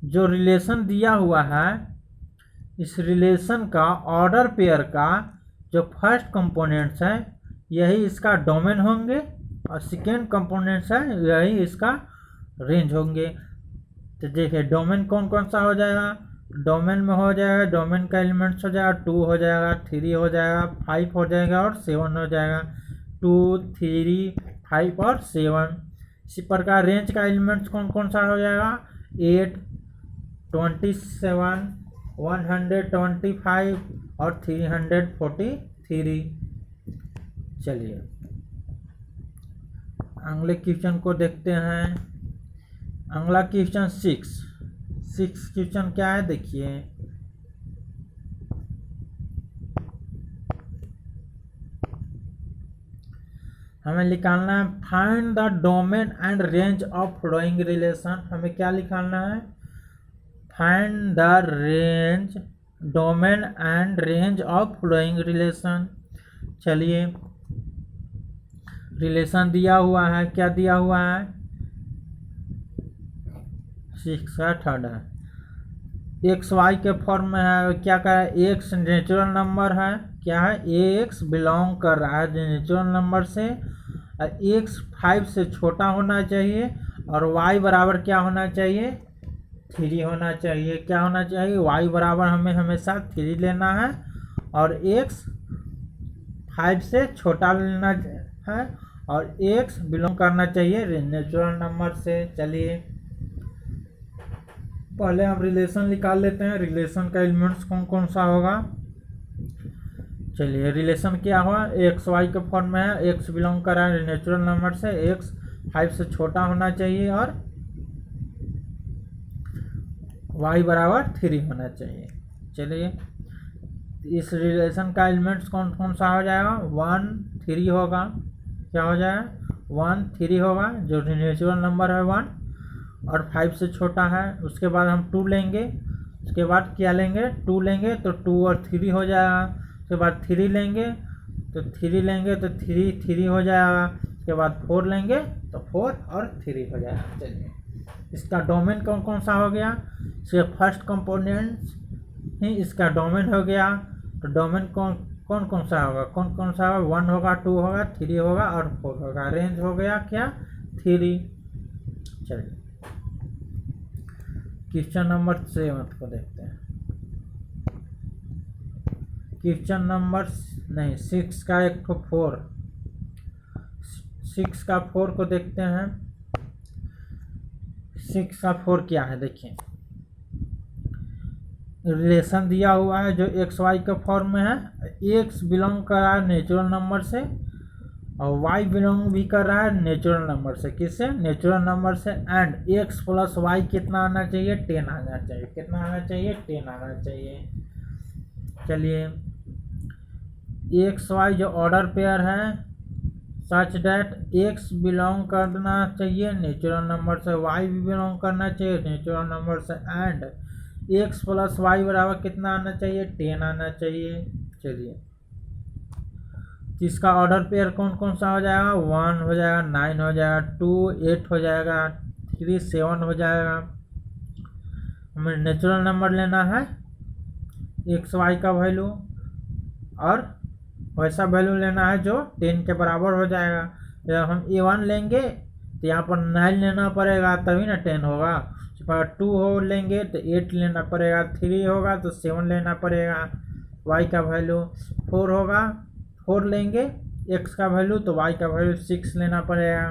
जो रिलेशन दिया हुआ है, इस रिलेशन का ऑर्डर पेयर का जो फर्स्ट कंपोनेंट्स है यही इसका डोमेन होंगे, और सेकेंड कंपोनेंट्स है यही इसका रेंज होंगे। तो देखिए डोमेन कौन कौन सा हो जाएगा, डोमेन में हो जाएगा, डोमेन का एलिमेंट्स हो जाएगा 2 हो जाएगा, 3 हो जाएगा, 5 हो जाएगा और 7 हो जाएगा। 2 3 5 और 7। इसी प्रकार रेंज का एलिमेंट्स कौन कौन सा हो जाएगा, 8 27 125 और 343। चलिए अगले क्वेश्चन को देखते हैं। अगला क्वेश्चन 6 क्वेश्चन क्या है, देखिए हमें निकालना है find the domain and range of flowing relation. हमें क्या निकालना है, find the range domain and range of flowing relation. चलिए रिलेशन दिया हुआ है, क्या दिया हुआ है, 6 का थर्ड है, एक्स वाई के फॉर्म में है। क्या कह रहा है, एक्स नेचुरल नंबर है, क्या है, एक्स बिलोंग कर रहा है नेचुरल नंबर से, एक्स 5 से छोटा होना चाहिए और वाई बराबर क्या होना चाहिए, 3 होना चाहिए। क्या होना चाहिए, वाई बराबर हमें हमेशा 3 लेना है और एक्स 5 से छोटा लेना है और एक्स बिलोंग करना चाहिए नेचुरल नंबर से। चलिए पहले हम रिलेशन निकाल लेते हैं। रिलेशन का एलिमेंट्स कौन कौन सा होगा, चलिए रिलेशन क्या हुआ, एक्स वाई के फॉर्म में है, एक्स बिलोंग कर रहा है नेचुरल नंबर से, एक्स 5 से छोटा होना चाहिए और वाई बराबर 3 होना चाहिए। चलिए इस रिलेशन का एलिमेंट्स कौन कौन सा हो जाएगा, 1 3 होगा, क्या हो जाएगा 1 3 होगा, जो नेचुरल नंबर है 1 और 5 से छोटा है। उसके बाद हम 2 लेंगे, उसके बाद क्या लेंगे, 2 लेंगे तो 2 और 3 हो जाएगा। उसके बाद 3 लेंगे तो 3 लेंगे तो 3 हो जाएगा। उसके बाद 4 लेंगे तो 4 और 3 हो जाएगा। चलिए इसका डोमेन कौन कौन सा हो गया, सिर्फ फर्स्ट कंपोनेंट्स ही इसका डोमेन हो गया। तो डोमेन कौन कौन कौन सा होगा, कौन कौन सा होगा, 1 होगा, 2 होगा, 3 होगा और 4 होगा। रेंज हो गया क्या, 3। चलिए क्वेश्चन नंबर 7 को देखते हैं। क्वेश्चन नंबर 6 का 4 6 का 4 को देखते हैं। 6 का 4 क्या है, देखिए रिलेशन दिया हुआ है जो एक्स वाई के फॉर्म में है, एक्स बिलोंग कर रहा है नेचुरल नंबर से और वाई बिलोंग भी कर रहा है नेचुरल नंबर से। किससे, नेचुरल नंबर से। एंड एक्स प्लस वाई कितना आना चाहिए, 10 आना चाहिए। कितना आना चाहिए, 10 आना चाहिए। चलिए एक्स वाई जो ऑर्डर पेयर है सच डैट एक्स बिलोंग करना चाहिए नेचुरल नंबर से, वाई भी बिलोंग करना चाहिए नेचुरल नंबर से, एंड एक्स प्लस वाई बराबर कितना आना चाहिए, 10 आना चाहिए। चलिए इसका ऑर्डर पेयर कौन कौन सा हो जाएगा, 1 हो जाएगा, 9 हो जाएगा, 2 8 हो जाएगा, 3 7 हो जाएगा। हमें नेचुरल नंबर लेना है एक्स वाई का वैल्यू, और वैसा वैल्यू लेना है जो 10 के बराबर हो जाएगा। जब हम A1 लेंगे तो यहाँ पर 9 लेना पड़ेगा तभी ना 10 होगा। 2 हो लेंगे तो 8 लेना पड़ेगा, 3 होगा तो 7 लेना पड़ेगा। y का वैल्यू 4 होगा, 4 लेंगे x का वैल्यू तो y का वैल्यू 6 लेना पड़ेगा।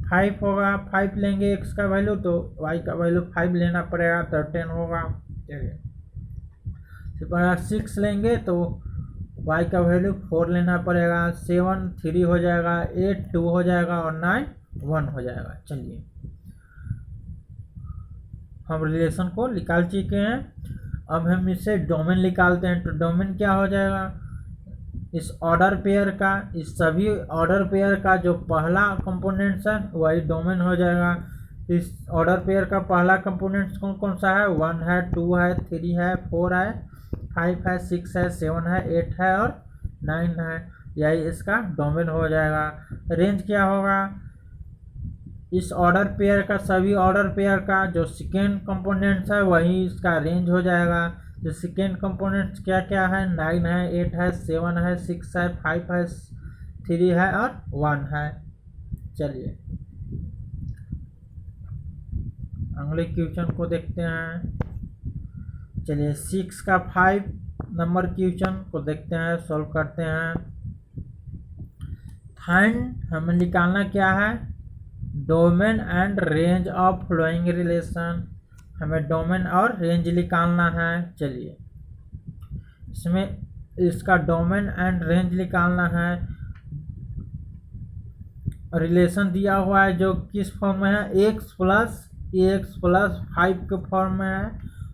5 होगा, 5 लेंगे x का वैल्यू तो y का वैल्यू 5 लेना पड़ेगा, तो 10 होगा। चलिए 6 लेंगे तो y का वैल्यू 4 लेना पड़ेगा, 7 3 हो जाएगा, 8 2 हो जाएगा और 9 1 हो जाएगा। चलिए हम रिलेशन को निकाल चुके हैं। अब हम इससे डोमेन निकालते हैं। तो डोमेन क्या हो जाएगा, इस ऑर्डर पेयर का, इस सभी ऑर्डर पेयर का जो पहला कंपोनेंट्स है वही डोमेन हो जाएगा। इस ऑर्डर पेयर का पहला कंपोनेंट्स कौन कौन सा है, 1 है, 2 है, 3 है, 4 है, 5 है, 6 है, 7 है, 8 है और 9 है। यही इसका डोमेन हो जाएगा। रेंज क्या होगा, इस ऑर्डर पेयर का, सभी ऑर्डर पेयर का जो सेकेंड कंपोनेंट्स है वही इसका रेंज हो जाएगा। जो सेकेंड कंपोनेंट्स क्या क्या है, 9 है, 8 है, 7 है, 6 है, 5 है, 3 है और 1 है। चलिए अगले क्वेश्चन को देखते हैं। चलिए 6 का 5 नंबर क्वेश्चन को देखते हैं, सॉल्व करते हैं। फाइंड, हमें निकालना क्या है, domain and range of flowing relation. हमें डोमेन और रेंज निकालना है। चलिए इसमें इसका डोमेन एंड रेंज निकालना है। रिलेशन दिया हुआ है जो किस फॉर्म में है, x प्लस 5 के फॉर्म में है।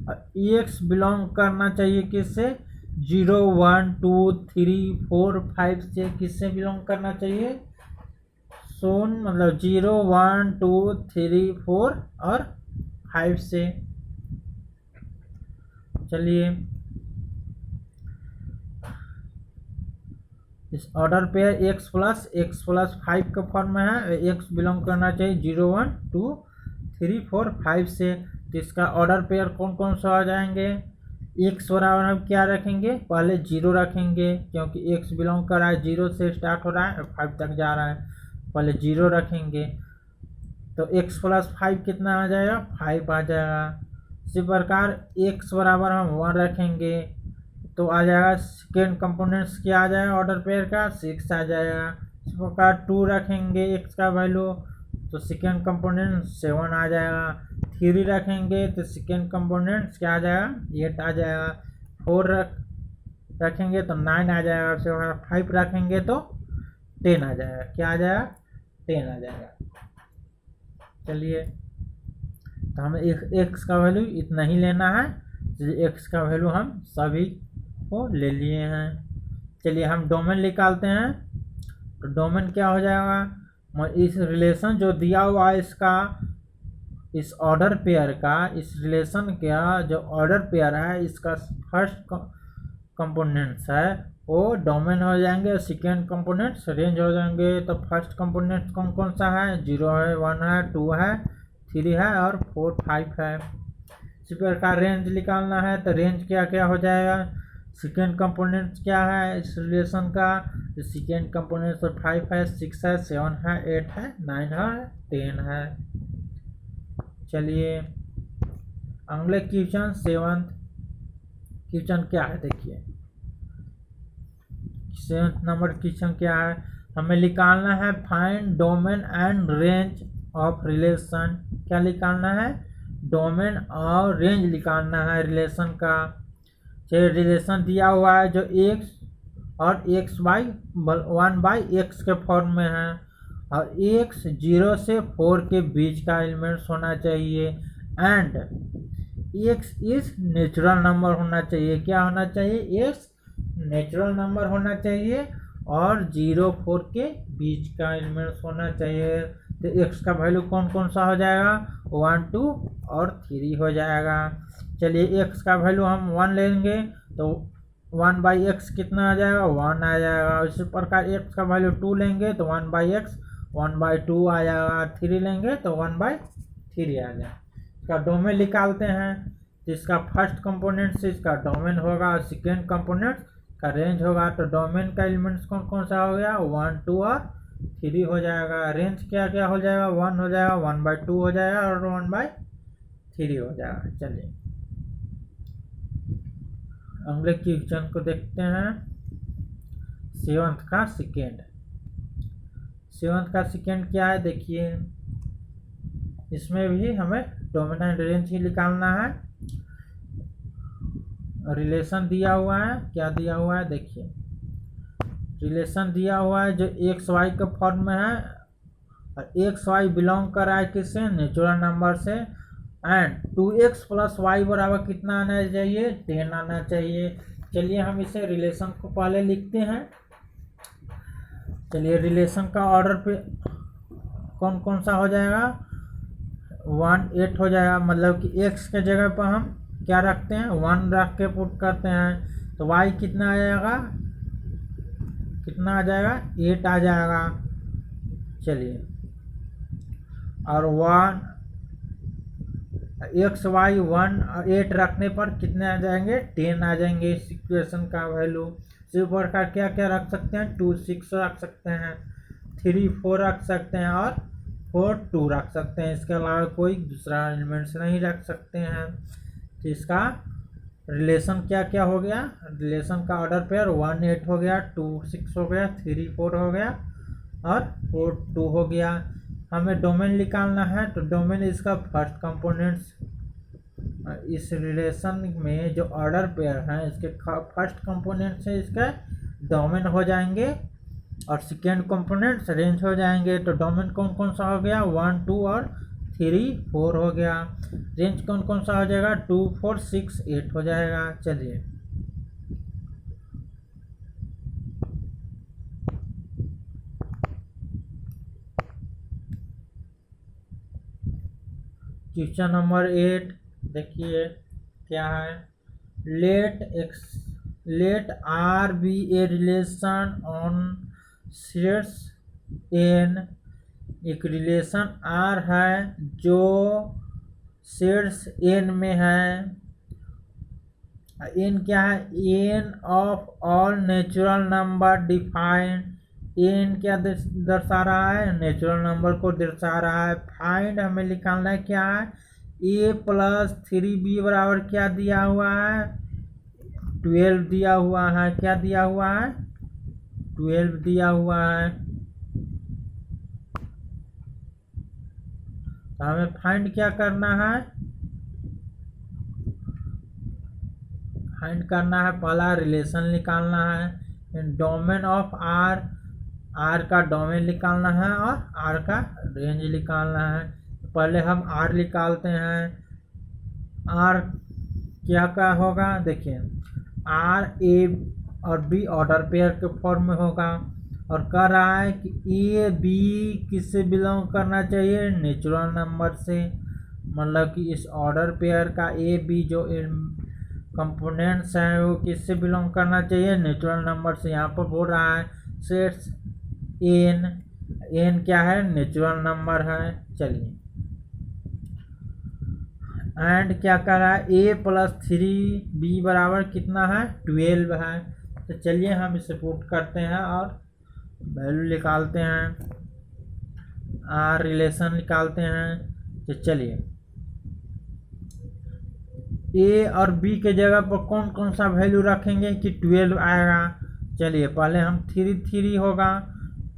और x बिलोंग करना चाहिए किससे, 0 1 2 3 4 5 से। किससे बिलोंग करना चाहिए, सोन मतलब 0 1 2 3 4 और 5 से। चलिए इस ऑर्डर पेयर x प्लस 5 के फॉर्म में है, x बिलोंग करना चाहिए 0 1 2 3 4 5 से। तो इसका ऑर्डर पेयर कौन कौन सा आ जाएंगे, x बराबर हम क्या रखेंगे, पहले 0 रखेंगे क्योंकि x बिलोंग कर रहा है 0 से स्टार्ट हो रहा है और 5 तक जा रहा है, पहले 0 रखेंगे। तो x प्लस 5 कितना आ जाएगा, 5 आ जाएगा। इसी प्रकार x बराबर हम 1 रखेंगे तो आ जाएगा, सेकेंड कंपोनेंट्स क्या आ जाएगा ऑर्डर पेयर का, 6 आ जाएगा। इस प्रकार 2 रखेंगे x का वैल्यू तो सेकेंड कंपोनेंट 7 आ जाएगा। 3 रखेंगे तो सेकेंड कंपोनेंट्स क्या आ जाएगा, 8 आ जाएगा। 4 रखेंगे तो 9 आ जाएगा। फिर 5 रखेंगे तो 10 आ जाएगा। क्या आ जाएगा, 10 आ जाएगा। चलिए तो हमें x का वैल्यू इतना ही लेना है। x का वैल्यू हम सभी को ले लिए हैं। चलिए हम डोमेन निकालते हैं। तो डोमेन क्या हो जाएगा, इस रिलेशन जो दिया हुआ है इसका, इस ऑर्डर पेयर का, इस रिलेशन का जो ऑर्डर पेयर है इसका फर्स्ट कंपोनेंट्स है वो डोमेन हो जाएंगे, सेकेंड कंपोनेंट्स रेंज हो जाएंगे। तो फर्स्ट कंपोनेंट्स कौन कौन सा है, 0 है, 1 है, 2 है, 3 है और 4 5 है। इसी प्रकार रेंज निकालना है तो रेंज क्या क्या हो जाएगा, सेकेंड कंपोनेंट्स क्या है इस रिलेशन का, सेकेंड कंपोनेंट्स 5 है, 6 है, 7 है, 8 है, 9 है, 10 है। चलिए अगले क्वेश्चन 7th क्वेश्चन क्या है, देखिए 7th नंबर क्वेश्चन क्या है, हमें निकालना है find domain and range of relation. क्या निकालना है, डोमेन और रेंज निकालना है रिलेशन का। चलिए रिलेशन दिया हुआ है जो x और x बाई 1/x के फॉर्म में है और x 0 से 4 के बीच का एलिमेंट्स होना चाहिए and x is natural number होना चाहिए। क्या होना चाहिए, x नेचुरल नंबर होना चाहिए और 0 4 के बीच का एलिमेंट्स होना चाहिए। तो x का वैल्यू कौन कौन सा हो जाएगा, 1 2 और 3 हो जाएगा। चलिए x का वैल्यू हम 1 लेंगे तो 1/x कितना आ जाएगा, 1 आ जाएगा। इसी प्रकार x का वैल्यू 2 लेंगे तो 1/x 1/2 आ जाएगा। 3 लेंगे तो 1/3 3 आ जाए। इसका डोमेन निकालते हैं, तो इसका फर्स्ट कंपोनेंट से इसका डोमेन होगा और सेकेंड कंपोनेंट का रेंज होगा। तो डोमेन का एलिमेंट्स कौन कौन सा हो गया, 1 2 और 3 हो जाएगा। रेंज क्या क्या हो जाएगा, 1 हो जाएगा, 1/2 हो जाएगा और 1/3 हो जाएगा। चलिए अगले क्वेश्चन को देखते हैं। सेवंथ का सेकेंड क्या है, देखिए इसमें भी हमें डोमेन एंड रेंज ही निकालना है। रिलेशन दिया हुआ है, क्या दिया हुआ है, देखिए रिलेशन दिया हुआ है जो एक्स वाई के फॉर्म में है और एक्स वाई बिलोंग कर रहा है किससे, नेचुरल नंबर से। एंड 2x + y बराबर कितना आना चाहिए, 10 आना चाहिए। चलिए हम इसे रिलेशन को पहले लिखते हैं। चलिए रिलेशन का ऑर्डर पे कौन कौन सा हो जाएगा, 1 8 हो जाएगा। मतलब कि x के जगह पर हम क्या रखते हैं, 1 रख के पुट करते हैं। तो y कितना आ जाएगा, 8 आ जाएगा। चलिए और 1 x y 1 और 8 रखने पर कितने आ जाएंगे, 10 आ जाएंगे। इस इक्वेशन का वैल्यू इसी प्रकार क्या क्या रख सकते हैं, 2 6 रख सकते हैं, 3 4 रख सकते हैं और 4 2 रख सकते हैं। इसके अलावा कोई दूसरा एलिमेंट्स नहीं रख सकते हैं। तो इसका रिलेशन क्या क्या हो गया, रिलेशन का ऑर्डर पेयर 1 8 हो गया, 2 6 हो गया, 3 4 हो गया और 4 2 हो गया। हमें डोमेन निकालना है, तो डोमेन इसका फर्स्ट कंपोनेंट्स, इस रिलेशन में जो ऑर्डर पेयर हैं इसके फर्स्ट कंपोनेंट से इसके डोमेन हो जाएंगे और सेकेंड कंपोनेंट्स रेंज हो जाएंगे। तो डोमेन कौन कौन सा हो गया, 1 2 और 3 4 हो गया। रेंज कौन कौन सा हो जाएगा, 2 4 6 8 हो जाएगा। चलिए क्वेश्चन नंबर 8 देखिए क्या है, let R be a relation on sets n। एक रिलेशन R है जो सेट्स n में है। n क्या है, n of all natural number defined. n क्या दर्शा रहा है, नेचुरल नंबर को दर्शा रहा है। फाइंड हमें निकालना है क्या है, a + 3b बराबर क्या दिया हुआ है, 12 दिया हुआ है। क्या दिया हुआ है, 12 दिया हुआ है। तो हमें फाइंड क्या करना है, फाइंड करना है, पहला रिलेशन निकालना है। डोमेन ऑफ R का डोमेन निकालना है और R का रेंज निकालना है। पहले हम R निकालते हैं। R क्या का होगा, देखिए R A और B ऑर्डर पेयर के फॉर्म में होगा और कह रहा है कि A B किससे बिलोंग करना चाहिए, नेचुरल नंबर से। मतलब कि इस ऑर्डर पेयर का A B जो कंपोनेंट्स हैं वो किससे बिलोंग करना चाहिए, नेचुरल नंबर से। यहाँ पर बोल रहा है सेट्स n क्या है, नेचुरल नंबर है। चलिए एंड क्या कर रहा है, a + 3b बराबर कितना है, 12 है। तो चलिए हम इसे पुट करते हैं और वैल्यू निकालते हैं, R रिलेशन निकालते हैं। तो चलिए a और b के जगह पर कौन कौन सा वैल्यू रखेंगे कि 12 आएगा। चलिए पहले हम 3 होगा,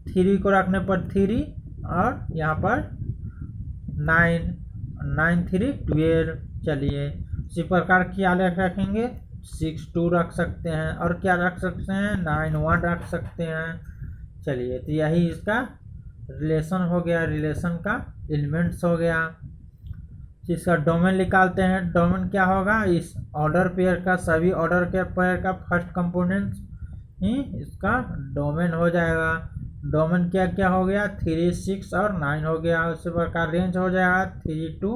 3 को रखने पर 3 और यहाँ पर 9 3 12। चलिए इसी प्रकार क्या रखेंगे, 6 2 रख सकते हैं और क्या रख सकते हैं, 9 1 रख सकते हैं। चलिए तो यही इसका रिलेशन हो गया, रिलेशन का एलिमेंट्स हो गया। इसका डोमेन निकालते हैं। डोमेन क्या होगा, इस ऑर्डर पेयर का, सभी ऑर्डर के पेयर का फर्स्ट कंपोनेंट ही इसका डोमेन हो जाएगा। डोमेन क्या क्या हो गया, 3 6 और 9 हो गया। उसी प्रकार रेंज हो जाएगा 3 2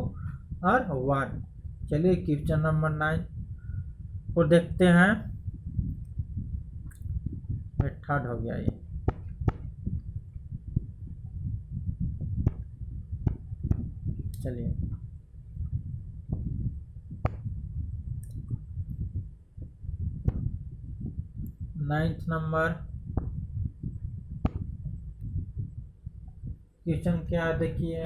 और 1। चलिए क्वेश्चन नंबर 9 को देखते हैं। थर्ड हो गया ये। चलिए 9th नंबर क्वेश्चन क्या है देखिए।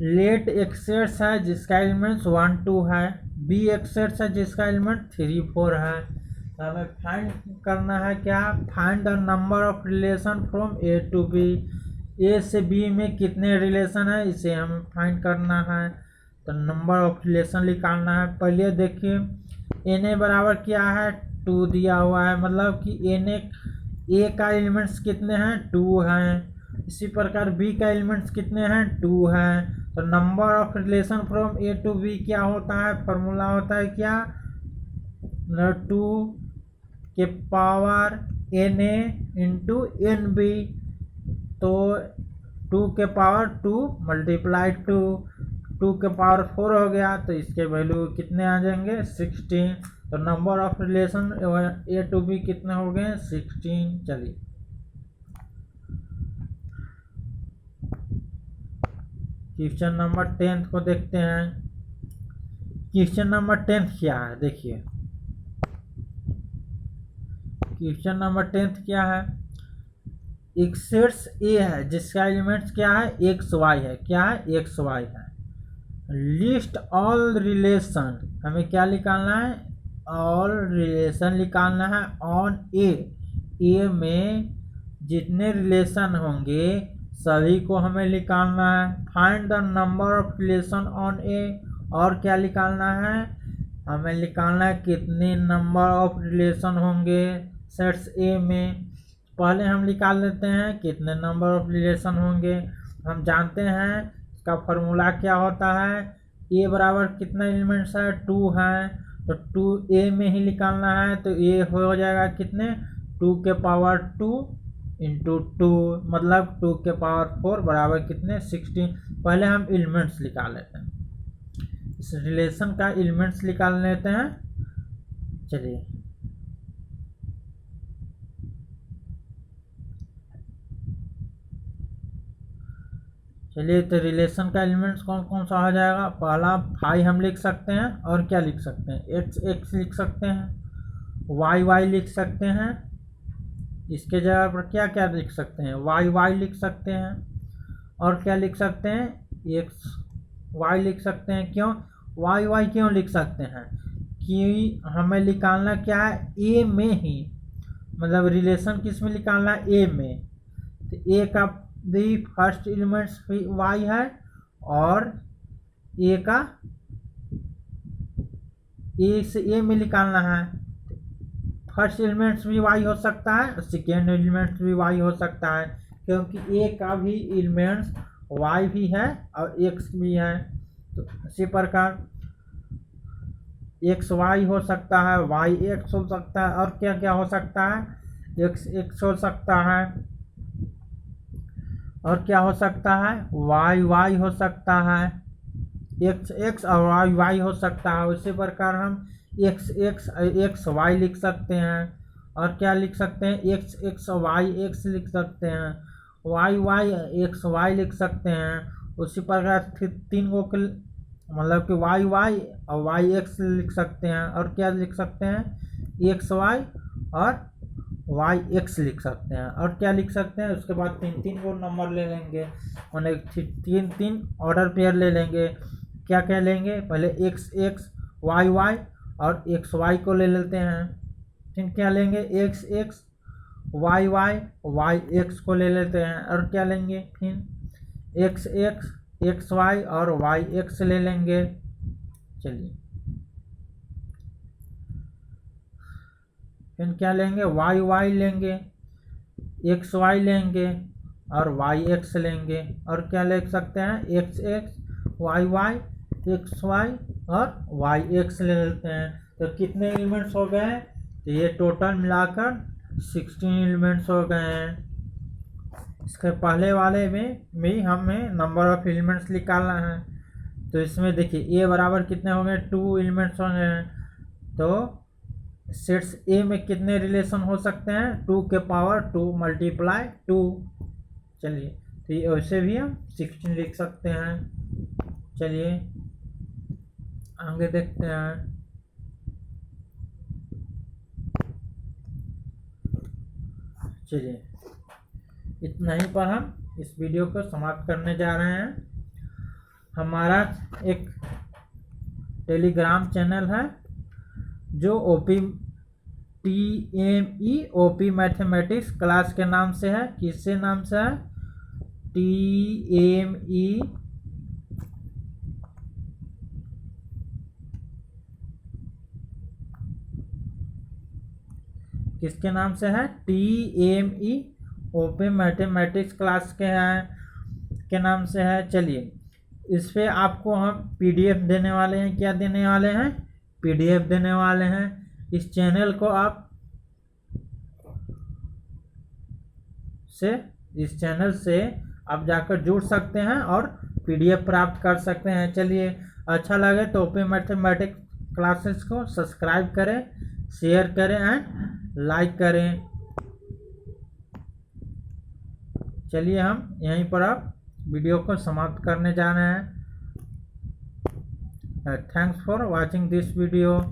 लेट एक्सेट्स है जिसका एलिमेंट्स 1 2 है, बी एक्सेट्स है जिसका एलिमेंट 3 4 है। तो हमें फाइंड करना है क्या, find the number of relation from A to B. A से बी में कितने रिलेशन है इसे हमें फाइंड करना है। तो नंबर ऑफ रिलेशन निकालना है। पहले देखिए एन ए बराबर क्या है 2 दिया हुआ है, मतलब कि एन ए का एलिमेंट्स कितने हैं 2 हैं। इसी प्रकार बी का एलिमेंट्स कितने हैं 2 हैं। तो number of relation from A to B क्या होता है, फॉर्मूला होता है क्या 2 के power n A into n B. तो 2 के पावर 2 मल्टीप्लाई 2 के पावर 4 हो गया, तो इसके वैल्यू कितने आ जाएंगे 16। तो number of relation A to B कितने हो गए 16। चलिए क्वेश्चन नंबर 10 को देखते हैं। क्वेश्चन नंबर 10 क्या है देखिए। क्वेश्चन नंबर 10 क्या है, एक्सेट्स ए है जिसका एलिमेंट्स क्या है एक्स वाई है, क्या है एक्स वाई है। लिस्ट ऑल रिलेशन, हमें क्या निकालना है ऑल रिलेशन निकालना है ऑन ए में जितने रिलेशन होंगे सभी को हमें निकालना है। Find the number of relation on A, और क्या निकालना है हमें निकालना है कितने नंबर ऑफ रिलेशन होंगे सेट्स ए में। पहले हम निकाल लेते हैं कितने नंबर ऑफ रिलेशन होंगे। हम जानते हैं इसका फॉर्मूला क्या होता है, ए बराबर कितना एलिमेंट्स है 2 है, तो 2 ए में ही निकालना है। तो ए हो जाएगा कितने 2 के पावर 2 इंटू 2, मतलब 2 के पावर 4 बराबर कितने 16। पहले हम एलिमेंट्स निकाल लेते हैं, इस रिलेशन का एलिमेंट्स निकाल लेते हैं। चलिए तो रिलेशन का एलिमेंट्स कौन कौन सा हो जाएगा, पहला 5 हम लिख सकते हैं, और क्या लिख सकते हैं x लिख सकते हैं, y लिख सकते हैं। इसके जगह पर क्या क्या लिख सकते हैं y लिख सकते हैं, और क्या लिख सकते हैं y लिख सकते हैं। क्यों y क्यों लिख सकते हैं कि हमें निकालना क्या है ए में ही, मतलब रिलेशन किस में निकालना है ए में। तो ए का भी फर्स्ट एलिमेंट्स y है, और ए का ए से ए में निकालना है। फर्स्ट एलिमेंट्स भी y हो सकता है और सेकेंड एलिमेंट्स भी y हो सकता है, क्योंकि a का भी एलिमेंट्स y भी है और x भी है। तो इसी प्रकार x y हो सकता है, y x हो सकता है, और क्या क्या हो सकता है x हो सकता है, और क्या हो सकता है y हो सकता है, x और y हो सकता है। उसी प्रकार हम x y लिख सकते हैं, और क्या लिख सकते हैं x y x लिख सकते हैं, y x y लिख सकते हैं। उसी प्रकार फिर 3 को मतलब कि y और y x लिख सकते हैं, और क्या लिख सकते हैं x y और y x लिख सकते हैं, और क्या लिख सकते हैं उसके बाद 3 को नंबर ले लेंगे, उन्हें 3 ऑर्डर पेयर ले लेंगे। क्या क्या लेंगे, पहले x y और x y को ले लेते हैं। फिर क्या लेंगे x y x को ले लेते हैं, और क्या लेंगे फिर x y और y x ले लेंगे। चलिए फिर क्या लेंगे y लेंगे, x y लेंगे और y x लेंगे, और क्या ले सकते हैं x y x y और y x ले लेते हैं। तो कितने एलिमेंट्स हो गए, तो ये टोटल मिलाकर 16 एलिमेंट्स हो गए हैं। इसके पहले वाले में भी हमें नंबर ऑफ एलिमेंट्स निकालना है। तो इसमें देखिए a बराबर कितने हो गए 2 एलिमेंट्स हो गए हैं। तो सेट्स ए में कितने रिलेशन हो सकते हैं 2 के पावर 2 मल्टीप्लाई 2। चलिए तो वैसे भी हम 16 लिख सकते हैं। चलिए आगे देखते हैं। चलिए इतना ही पर हम इस वीडियो को समाप्त करने जा रहे हैं। हमारा एक टेलीग्राम चैनल है जो OP मैथमेटिक्स क्लास के नाम से है। किससे नाम से है? TME किसके नाम से है? TME OP मैथमेटिक्स क्लास के नाम से है। चलिए इस पे आपको हम PDF देने वाले हैं। क्या देने वाले हैं? PDF देने वाले हैं। इस चैनल को इस चैनल से आप जाकर जुड़ सकते हैं और PDF प्राप्त कर सकते हैं। चलिए अच्छा लगे तो OP मैथमेटिक्स क्लासेस को सब्सक्राइब करें, शेयर करें एंड लाइक करें। चलिए हम यहीं पर अब वीडियो को समाप्त करने जा रहे हैं। Thanks for watching this video.